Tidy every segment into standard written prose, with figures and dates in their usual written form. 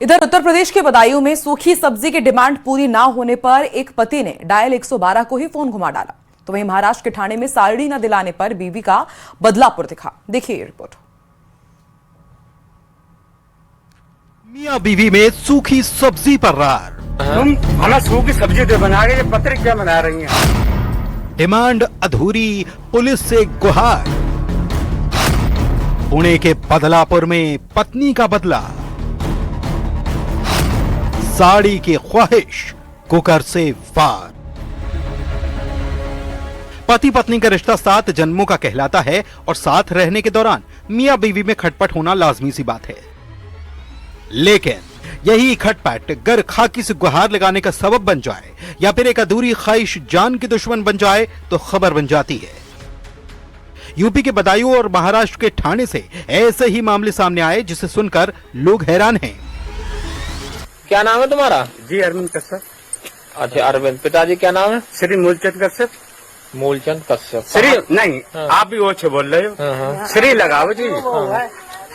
इधर उत्तर प्रदेश के बदायूं में सूखी सब्जी की डिमांड पूरी ना होने पर एक पति ने डायल 112 को ही फोन घुमा डाला। तो वहीं महाराष्ट्र के ठाणे में साड़ी न दिलाने पर बीवी का बदलापुर दिखा। देखिए ये रिपोर्ट। मियां बीवी में सूखी सब्जी पर रार। तुम हमें सूखी सब्जी दे बना के पत्र क्या बना रही हैं? डिमांड अधूरी, पुलिस से गुहार। पुणे के बदलापुर में पत्नी का बदला। साड़ी की ख्वाहिश, कुकर से वार। पति पत्नी का रिश्ता 7 जन्मों का कहलाता है और साथ रहने के दौरान मियां बीवी में खटपट होना लाजमी सी बात है। लेकिन यही खटपट गर खाकी से गुहार लगाने का सबब बन जाए या फिर एक अधूरी ख्वाहिश जान की दुश्मन बन जाए तो खबर बन जाती है। यूपी के बदायूं और महाराष्ट्र के ठाणे से ऐसे ही मामले सामने आए जिसे सुनकर लोग हैरान हैं। क्या नाम है तुम्हारा? जी अरविंद कश्यप। अच्छा अरविंद। पिताजी क्या नाम है? श्री मूलचंद कश्यप। मूलचंद कश्यप। श्री नहीं, आप भी वो छे बोल रहे हो। श्री लगाओ जी।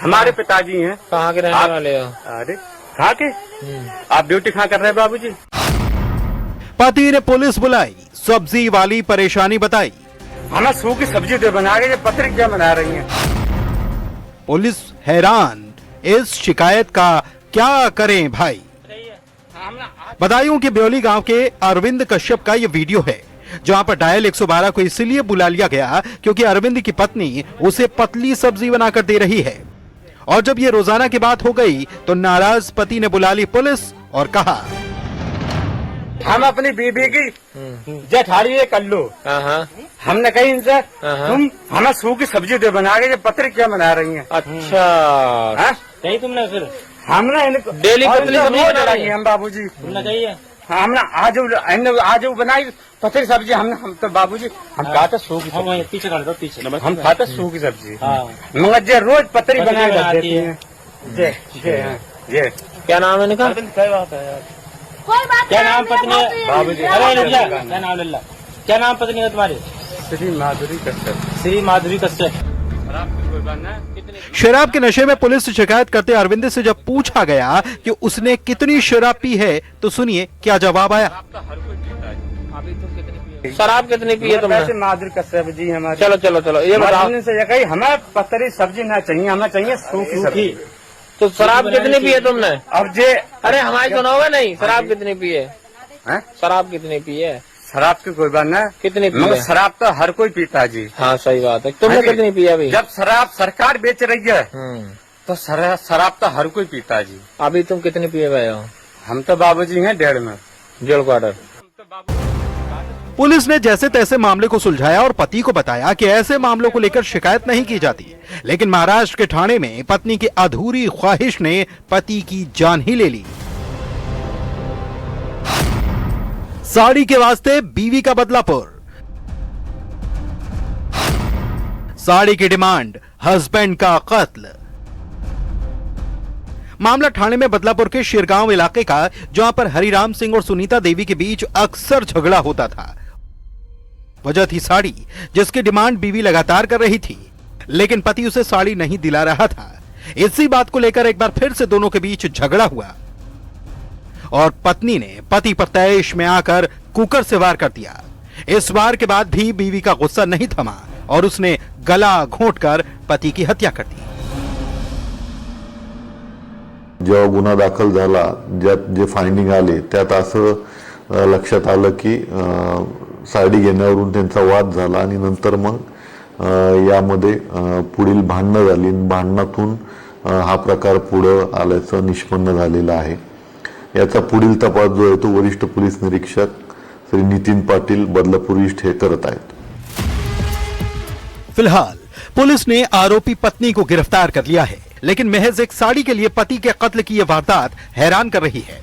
हमारे पिताजी हैं। कहाँ के रहने वाले हो? अरे कहाँ के? आप ड्यूटी कहाँ कर रहे हैं बाबूजी? पति ने पुलिस बुलाई, सब्जी वाली परेशानी बताई। हमें सूखी सब्जी दे बना के पत्र क्या बना रही हैं? पुलिस हैरान, इस शिकायत का क्या करें भाई। बदायूं के ब्योली गांव के अरविंद कश्यप का ये वीडियो है जहां पर डायल 112 को इसलिए बुला लिया गया क्योंकि अरविंद की पत्नी उसे पतली सब्जी बनाकर दे रही है। और जब ये रोजाना की बात हो गई तो नाराज पति ने बुला ली पुलिस और कहा, हम अपनी बीबी की जेठानी है कल्लू। हमने कही इनसे तुम हमें सूखी सब्जी दे बना के पत्र क्या बना रही हैं? अच्छा कहीं तुमने फिर हमने इनको डेली पतली सब्जी बना रही है हम बाबूजी। तुमने चाहिए हमने आज बनाई पतली सब्जी। हम तो बाबूजी हम खाते सूखी सब्जी। पीछे कर दो पीछे। हम खाते सूखी सब्जी मगर जे रोज पतरी बना के देती हैं। जे क्या नाम है इनका? क्या नाम पत्नी? बाबूजी। क्या नाम लल्ला? क्या नाम पत्नी है तुम्हारी? श्री माधुरी कश्यप। श्री माधुरी कश्यप। शराब के नशे में पुलिस से शिकायत करते अरविंद से जब पूछा गया कि उसने कितनी शराब पी है तो सुनिए क्या जवाब आया। शराब कितनी पी है तुमने? माधुरी कश्यप जी हमारे। चलो चलो चलो ये बताओ। से कही हमें पतरी सब्जी ना चाहिए, हमें चाहिए सूखी सब्जी। तो शराब कितनी पी है तुमने? अब जे अरे हमारी सुनोगे नहीं? शराब कितनी पी है? शराब कितनी पी है? शराब की कोई बात ना। कितनी पी मगर है? शराब तो हर कोई पीता जी। हाँ सही बात है। तुमने कितनी पी है अभी? जब शराब सरकार बेच रही है तो शराब तो हर कोई पीता जी। अभी तुम कितनी पिए गए हो? हम तो बाबूजी हैं 1.5 में। 1.5 क्वार्टर। पुलिस ने जैसे तैसे मामले को सुलझाया और पति को बताया कि ऐसे मामलों को लेकर शिकायत नहीं की जाती। लेकिन महाराष्ट्र के ठाणे में पत्नी की अधूरी ख्वाहिश ने पति की जान ही ले ली। साड़ी के वास्ते बीवी का बदलापुर। साड़ी की डिमांड, हस्बैंड का कत्ल। मामला ठाणे में बदलापुर के शिरगांव इलाके का जहां पर हरिराम सिंह और सुनीता देवी के बीच अक्सर झगड़ा होता था। वजह थी साड़ी, जिसकी डिमांड बीवी लगातार कर रही थी लेकिन पति उसे साड़ी नहीं दिला रहा था। इसी बात को लेकर एक बार फिर से दोनों के बीच झगड़ा हुआ और पत्नी ने पति पर तैश में आकर कुकर से वार कर दिया। इस वार के बाद भी बीवी का गुस्सा नहीं थमा और उसने गला घोंटकर पति की हत्या कर दी। जेव्हा गुन्हा दाखल झाला, ज्यात जे फाइंडिंग आले त्यात असं लक्षात आलं की साडी घेण्यावरून त्यांचा वाद झाला आणि नंतर मग यामध्ये पुढील भांडणं झाली। भांडणातून हा प्रकार पुढे आल्याचं निष्पन्न झालेलं आहे। याचा पुढील तपास जो आहे तो वरिष्ठ पोलीस निरीक्षक श्री नितीन पाटील बदलापूर ईस्ट हे करत आहेत। फिलहाल पुलिस ने आरोपी पत्नी को गिरफ्तार कर लिया है, लेकिन महज एक साड़ी के लिए पति के कत्ल की यह वारदात हैरान कर रही है।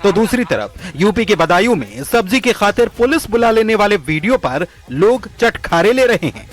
तो दूसरी तरफ यूपी के बदायूं में सब्जी की खातिर पुलिस बुला लेने वाले वीडियो पर लोग चटखारे ले रहे हैं।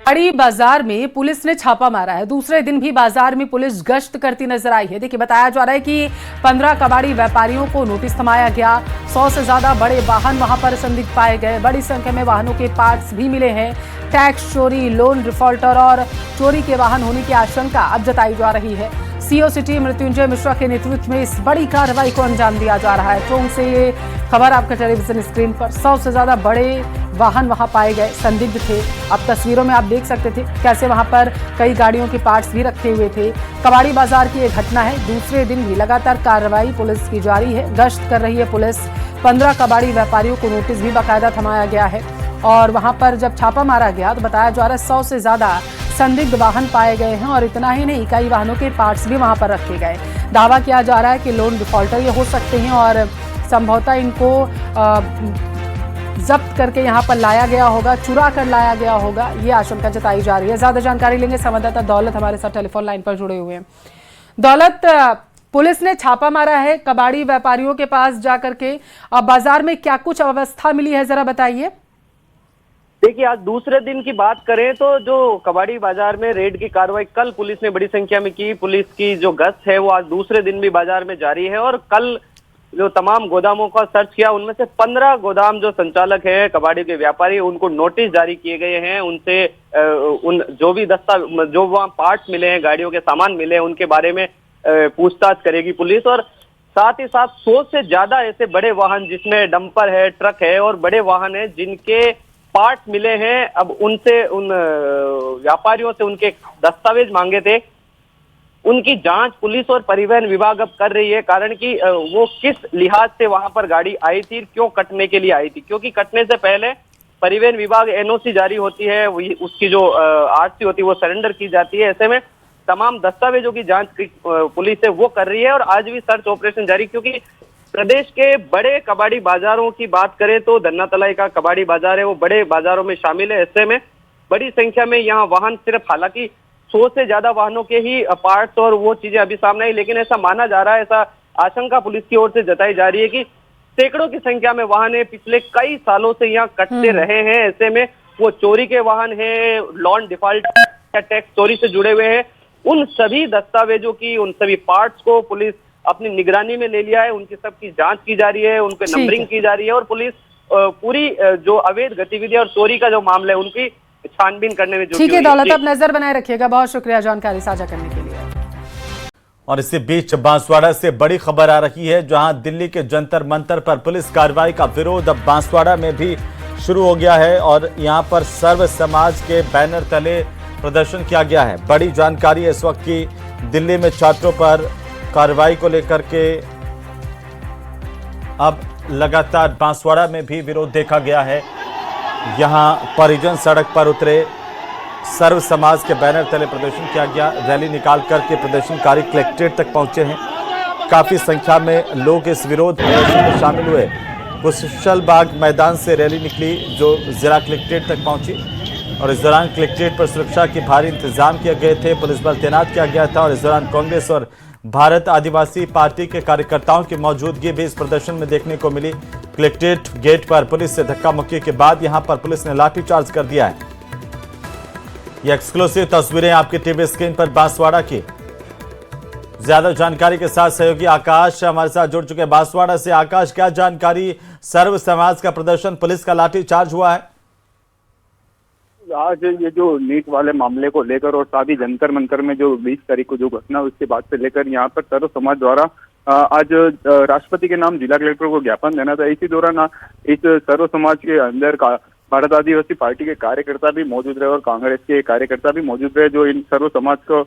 कबाड़ी बाजार में पुलिस ने छापा मारा है। दूसरे दिन भी बाजार में पुलिस गश्त करती नजर आई है। देखिए, बताया जा रहा है कि 15 कबाड़ी व्यापारियों को नोटिस थमाया गया। 100 से ज्यादा बड़े वाहन वहां पर संदिग्ध पाए गए। बड़ी संख्या में वाहनों के पार्ट्स भी मिले हैं। टैक्स चोरी, लोन डिफॉल्टर और चोरी के वाहन होने की आशंका अब जताई जा रही है। सीओ सिटी मृत्युंजय मिश्रा के नेतृत्व में इस बड़ी कार्रवाई को अंजाम दिया जा रहा है। टोंक से ये खबर आपका टेलीविजन स्क्रीन पर। 100 से ज्यादा बड़े वाहन वहां पाए गए, संदिग्ध थे। अब तस्वीरों में आप देख सकते थे कैसे वहां पर कई गाड़ियों के पार्ट्स भी रखे हुए थे। कबाड़ी बाजार की एक घटना है। दूसरे दिन भी लगातार कार्रवाई पुलिस की जारी है। गश्त कर रही है पुलिस। 15 कबाड़ी व्यापारियों को नोटिस भी बाकायदा थमाया गया है और वहां पर जब छापा मारा गया तो बताया जा रहा है 100 से ज्यादा संदिग्ध वाहन पाए गए हैं और इतना ही नहीं, कई वाहनों के पार्ट्स भी वहां पर रखे गए। दावा किया जा रहा है कि लोन डिफॉल्टर ये हो सकते हैं और संभवतः इनको जब्त करके यहाँ पर लाया गया होगा, चुरा कर लाया गया होगा, ये आशंका जताई जा रही है। ज्यादा जानकारी लेंगे संवाददाता दौलत हमारे साथ टेलीफोन लाइन पर जुड़े हुए हैं। दौलत, पुलिस ने छापा मारा है कबाड़ी व्यापारियों के पास जाकर के। बाजार में क्या कुछ अवस्था मिली है, जरा बताइए। देखिए, आज दूसरे दिन की बात करें तो जो कबाड़ी बाजार में रेड की कार्रवाई कल पुलिस ने बड़ी संख्या में की। पुलिस की जो गश्त है वो आज दूसरे दिन भी बाजार में जारी है और कल जो तमाम गोदामों का सर्च किया, उनमें से 15 गोदाम जो संचालक है कबाड़ी के व्यापारी, उनको नोटिस जारी किए गए हैं। उनसे उन जो भी जो वहाँ पार्ट्स मिले हैं, गाड़ियों के सामान मिले हैं, उनके बारे में पूछताछ करेगी पुलिस। और साथ ही साथ 100 से ज्यादा ऐसे बड़े वाहन जिसमें डंपर है, ट्रक है और बड़े वाहन है जिनके पार्ट्स मिले हैं, अब उनसे उन व्यापारियों से उनके दस्तावेज मांगे थे, उनकी जांच पुलिस और परिवहन विभाग अब कर रही है। कारण कि वो किस लिहाज से वहां पर गाड़ी आई थी, क्यों कटने के लिए आई थी, क्योंकि कटने से पहले परिवहन विभाग एनओसी जारी होती है, उसकी जो आरसी होती है वो सरेंडर की जाती है। ऐसे में तमाम दस्तावेजों की जांच पुलिस है वो कर रही है और आज भी सर्च ऑपरेशन जारी, क्योंकि प्रदेश के बड़े कबाड़ी बाजारों की बात करें तो धन्ना तलाई का कबाड़ी बाजार है, वो बड़े बाजारों में शामिल है। ऐसे में बड़ी संख्या में यहाँ वाहन, सिर्फ हालांकि 100 से ज्यादा वाहनों के ही पार्ट्स और वो चीजें अभी सामने आई, लेकिन ऐसा माना जा रहा है, ऐसा आशंका पुलिस की ओर से जताई जा रही है कि सैकड़ों की संख्या में वाहन पिछले कई सालों से यहाँ कटते रहे हैं। ऐसे में वो चोरी के वाहन है, लोन डिफॉल्ट या टैक्स चोरी से जुड़े हुए हैं, उन सभी दस्तावेजों की, उन सभी पार्ट्स को पुलिस अपनी निगरानी में ले लिया है। उनकी सबकी जांच की जा रही है, उनके नंबरिंग की जा रही है और पुलिस पूरी जो अवैध गतिविधियां और चोरी का जो मामला है उनकी छानबीन करने में जुटी हुई है। ठीक है दौलत, आप नजर बनाए रखिएगा। बहुत शुक्रिया जानकारी साझा करने के लिए। और इसी बीच बांसवाड़ा से बड़ी खबर आ रही है, जहां दिल्ली के जंतर मंतर पर पुलिस कार्रवाई का विरोध अब बांसवाड़ा में भी शुरू हो गया है और यहां पर सर्व समाज के बैनर तले प्रदर्शन किया गया है। बड़ी जानकारी है इस वक्त की दिल्ली में छात्रों पर कार्रवाई को लेकर के अब लगातार बांसवाड़ा में भी विरोध देखा गया है। यहां परिजन सड़क पर उतरे, सर्व समाज के बैनर तले प्रदर्शन किया गया। रैली निकाल करके प्रदर्शनकारी कलेक्ट्रेट तक पहुंचे हैं। काफी संख्या में लोग इस विरोध प्रदर्शन में शामिल हुए। कुशलबाग मैदान से रैली निकली जो जिला कलेक्ट्रेट तक पहुंची और इस दौरान कलेक्ट्रेट पर सुरक्षा के भारी इंतजाम किए गए थे, पुलिस बल तैनात किया गया था और इस दौरान कांग्रेस और भारत आदिवासी पार्टी के कार्यकर्ताओं की मौजूदगी भी इस प्रदर्शन में देखने को मिली। कलेक्ट्रेट गेट पर पुलिस से धक्का मुक्की के बाद यहां पर पुलिस ने लाठीचार्ज कर दिया है। ये एक्सक्लूसिव तस्वीरें आपके टीवी स्क्रीन पर बांसवाड़ा की। ज्यादा जानकारी के साथ सहयोगी आकाश हमारे साथ जुड़ चुके हैं बांसवाड़ा से। आकाश, क्या जानकारी, सर्व समाज का प्रदर्शन, पुलिस का लाठीचार्ज हुआ है? आज ये जो नीट वाले मामले को लेकर और साथ ही जंतर मंतर में जो 20 तारीख को जो घटना उसके बाद से लेकर यहाँ पर सर्व समाज द्वारा आज राष्ट्रपति के नाम जिला कलेक्टर को ज्ञापन देना था। इसी दौरान इस सर्व समाज के अंदर का भारत आदिवासी पार्टी के कार्यकर्ता भी मौजूद रहे और कांग्रेस के कार्यकर्ता भी मौजूद रहे, जो इन सर्व समाज को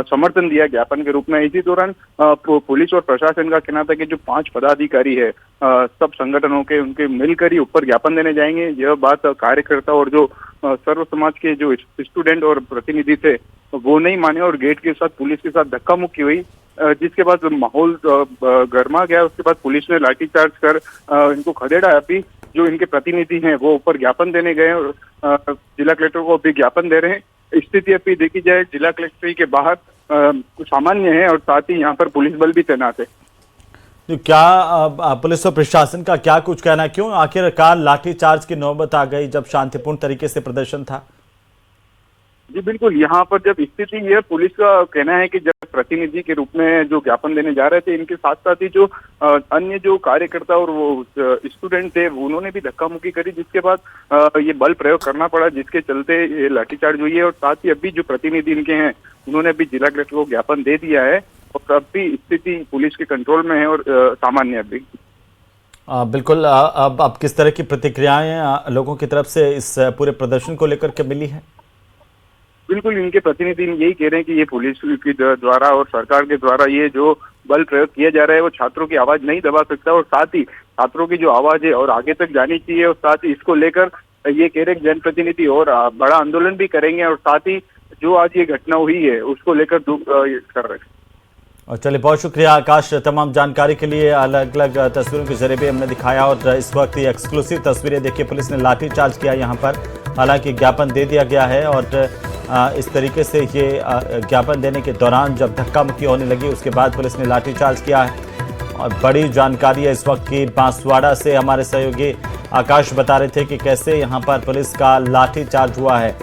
समर्थन दिया ज्ञापन के रूप में। इसी दौरान पुलिस और प्रशासन का कहना था कि जो 5 पदाधिकारी है सब संगठनों के, उनके मिलकर ही ऊपर ज्ञापन देने जाएंगे। यह बात कार्यकर्ता और जो सर्व समाज के जो स्टूडेंट और प्रतिनिधि थे वो नहीं माने और गेट के साथ पुलिस के साथ धक्का मुक्की हुई, जिसके बाद माहौल गर्मा गया। उसके बाद पुलिस ने लाठीचार्ज कर इनको खदेड़ा। अभी जो इनके प्रतिनिधि हैं वो ऊपर ज्ञापन देने गए और जिला कलेक्टर को अभी ज्ञापन दे रहे हैं। स्थिति अभी देखी जाए जिला कलेक्ट्रेट के बाहर सामान्य है और साथ ही यहाँ पर पुलिस बल भी तैनात है। तो क्या पुलिस और प्रशासन का क्या कुछ कहना है, क्यों आखिरकार लाठीचार्ज की नौबत आ गई जब शांतिपूर्ण तरीके से प्रदर्शन था? जी बिल्कुल, यहाँ पर जब स्थिति ये पुलिस का कहना है कि जब प्रतिनिधि के रूप में जो ज्ञापन देने जा रहे थे, इनके साथ साथ ही जो अन्य जो कार्यकर्ता और वो स्टूडेंट थे उन्होंने भी धक्का मुक्की करी, जिसके बाद ये बल प्रयोग करना पड़ा, जिसके चलते ये लाठीचार्ज हुई है। और साथ ही अभी जो प्रतिनिधि इनके हैं उन्होंने अभी जिला कलेक्टर को ज्ञापन दे दिया है और अभी स्थिति पुलिस के कंट्रोल में है और सामान्य अभी। बिल्कुल, अब किस तरह की प्रतिक्रियाएं लोगों की तरफ से इस पूरे प्रदर्शन को लेकर के मिली है? बिल्कुल, इनके प्रतिनिधि यही कह रहे हैं कि ये पुलिस के द्वारा और सरकार के द्वारा ये जो बल प्रयोग किया जा रहा है वो छात्रों की आवाज नहीं दबा सकता, और साथ ही छात्रों की जो आवाज है और आगे तक जानी चाहिए, और साथ ही इसको लेकर ये कह रहे हैं जनप्रतिनिधि और बड़ा आंदोलन भी करेंगे, और साथ ही जो आज ये घटना हुई है उसको लेकर कर रहे हैं। और चलिए, बहुत शुक्रिया आकाश, तमाम जानकारी के लिए। अलग अलग तस्वीरों के जरिए भी हमने दिखाया, और इस वक्त ये एक्सक्लूसिव तस्वीरें देखिए, पुलिस ने लाठीचार्ज किया यहाँ पर, हालांकि ज्ञापन दे दिया गया है। और इस तरीके से ये ज्ञापन देने के दौरान जब धक्का मुक्की होने लगी उसके बाद पुलिस ने लाठीचार्ज किया है। और बड़ी जानकारी है इस वक्त की बांसवाड़ा से हमारे सहयोगी आकाश बता रहे थे कि कैसे यहाँ पर पुलिस का लाठीचार्ज हुआ है।